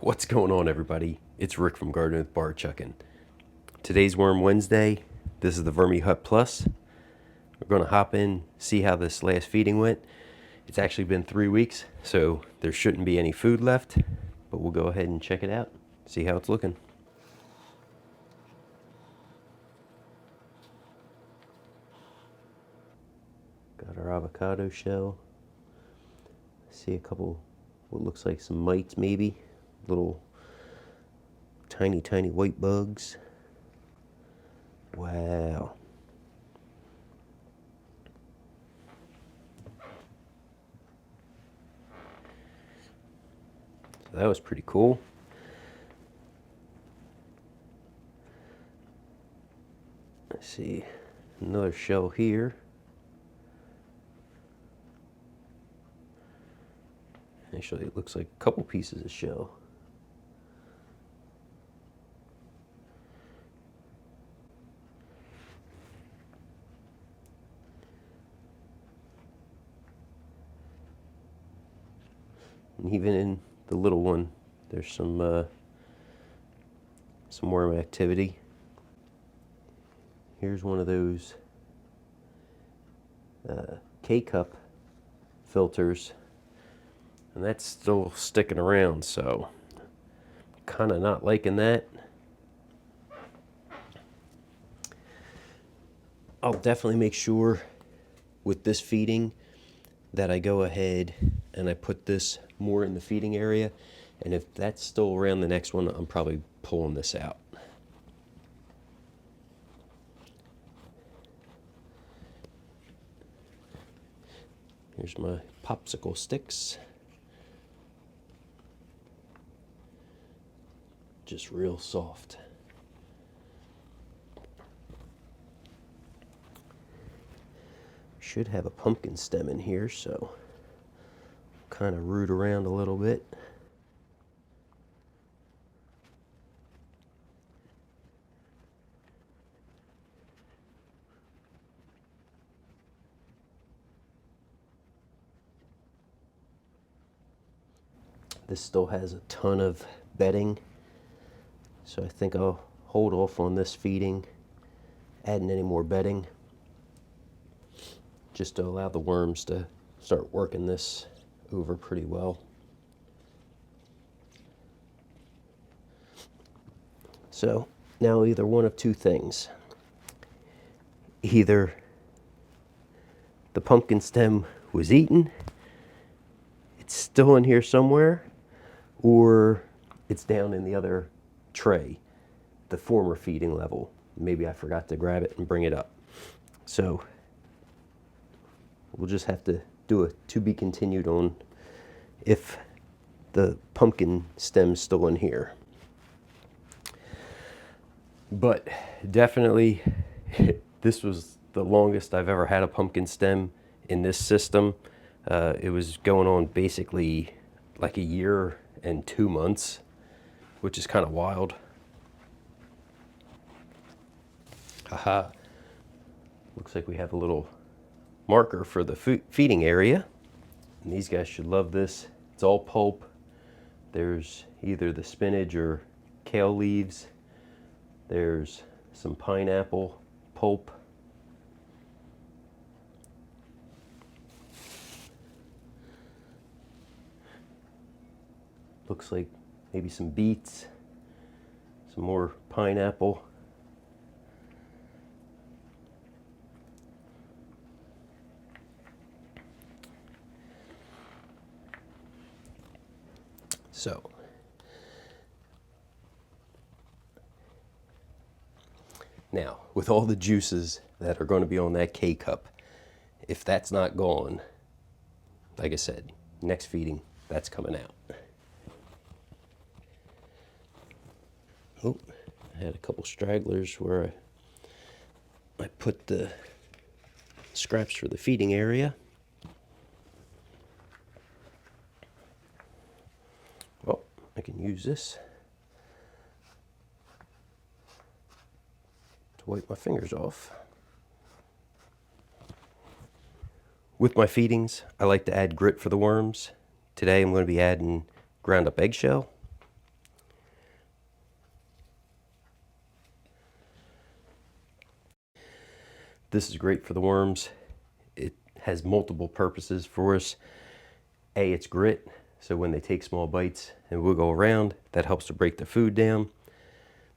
What's going on, everybody? It's Rick from Gardening with Barchuckin. Today's Worm Wednesday. This is the Vermihut Plus. We're going to hop in, see how this last feeding went. It's actually been 3 weeks, so there shouldn't be any food left, but we'll go ahead and check it out, see how it's looking. Got our avocado shell. See a couple, what looks like some mites maybe, little tiny white bugs. Wow. So that was pretty cool. Let's see, another shell here. Actually, it looks like a couple pieces of shell. And even in the little one, there's some worm activity. Here's one of those K-cup filters, and that's still sticking around, so kind of not liking that. I'll definitely make sure with this feeding that I go ahead and I put this more in the feeding area, and if that's still around the next one, I'm probably pulling this out. Here's my popsicle sticks. Just real soft. Should have a pumpkin stem in here, so kind of root around a little bit. This still has a ton of bedding, so I think I'll hold off on this feeding, adding any more bedding, just to allow the worms to start working this over pretty well. So now either one of two things. Either the pumpkin stem was eaten, it's still in here somewhere, or it's down in the other tray, the former feeding level. Maybe I forgot to grab it and bring it up. So we'll just have to do a to be continued on if the pumpkin stem's still in here. But definitely, this was the longest I've ever had a pumpkin stem in this system. It was going on basically like a year and 2 months, which is kind of wild. Haha. Looks like we have a little marker for the feeding area. And these guys should love this. It's all pulp. There's either the spinach or kale leaves. There's some pineapple pulp. Looks like maybe some beets, some more pineapple. So now, with all the juices that are going to be on that K-cup, if that's not gone, like I said, next feeding, that's coming out. Oh, I had a couple stragglers where I put the scraps for the feeding area. Well, I can use this to wipe my fingers off. With my feedings, I like to add grit for the worms. Today I'm going to be adding ground up eggshell. This is great for the worms. It has multiple purposes for us. A, it's grit, so when they take small bites and wiggle around, that helps to break the food down.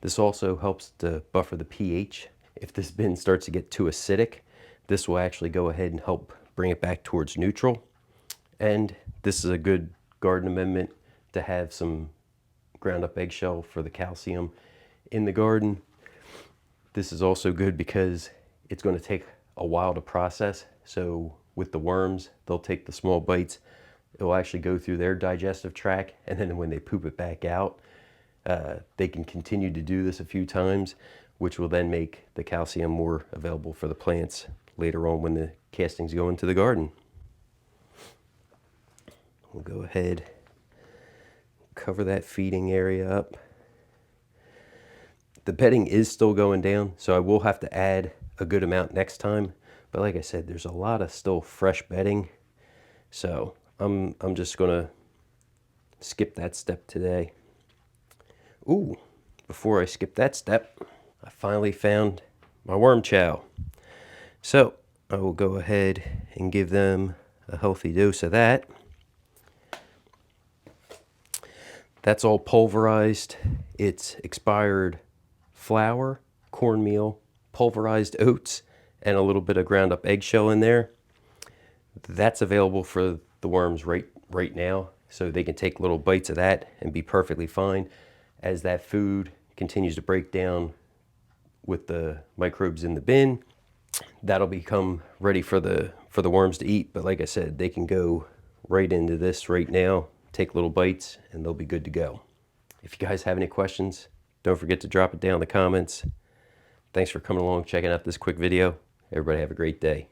This also helps to buffer the pH. If this bin starts to get too acidic, this will actually go ahead and help bring it back towards neutral. And this is a good garden amendment to have some ground up eggshell for the calcium in the garden. This is also good because it's going to take a while to process. So with the worms, they'll take the small bites. It will actually go through their digestive tract, and then when they poop it back out, they can continue to do this a few times, which will then make the calcium more available for the plants later on when the castings go into the garden. We'll go ahead, cover that feeding area up. The bedding is still going down, so I will have to add a good amount next time. But like I said, there's a lot of still fresh bedding, so I'm just gonna skip that step today. Ooh, before I skip that step, I finally found my worm chow. So I will go ahead and give them a healthy dose of that. That's all pulverized. It's expired flour, cornmeal, pulverized oats, and a little bit of ground up eggshell in there. That's available for the worms right now, so they can take little bites of that and be perfectly fine. As that food continues to break down with the microbes in the bin, that'll become ready for the worms to eat. But like I said, they can go right into this right now, take little bites, and they'll be good to go. If you guys have any questions, don't forget to drop it down in the comments. Thanks for coming along, checking out this quick video. Everybody have a great day.